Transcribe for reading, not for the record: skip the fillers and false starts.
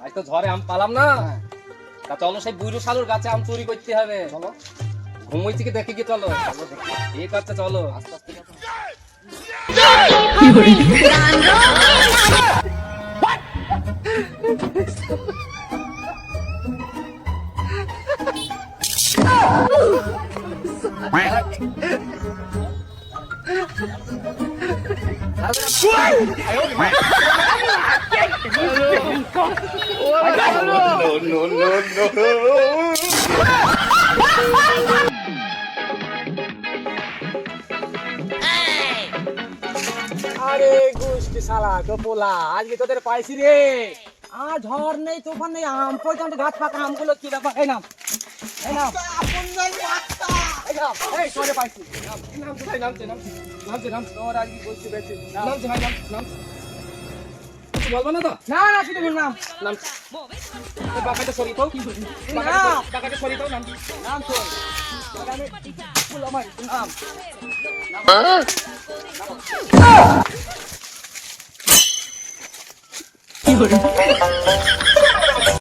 আজ তো ঝড়ে আম পালাম না, তা চলো সেই বুড়ো শালুর গাছে আম চুরি করতে হবে। চলো ঘুমোইছি কি দেখে কি চলো। ঠিক আছে চলো। আস্তে আস্তে আরে গুষ্টি শালা গোপোলা, আজকে তোদের পাইছি রে। আর ঝড় নেই তুফান নেই, আম পর্যন্ত গাছ পাকা আমগুলো কি ব্যাপার? এই নাম, এই নাম, এই নাম, এই তোরে পাইছি। নামছে ভাই, নামছে নামছে নামছে নামছে। তোর আজকে গুষ্টি বেশি নামছে ভাই, নামছে নামছে। কিছু বলবো না তো? না না, শুধু বল নাম, নামছে। এই বাঁকাটা সরিয়ে দাও। বাঁকাটা সরিয়ে দাও, নামছে। নাম তোর। আমি ফুল আমার নাম। কি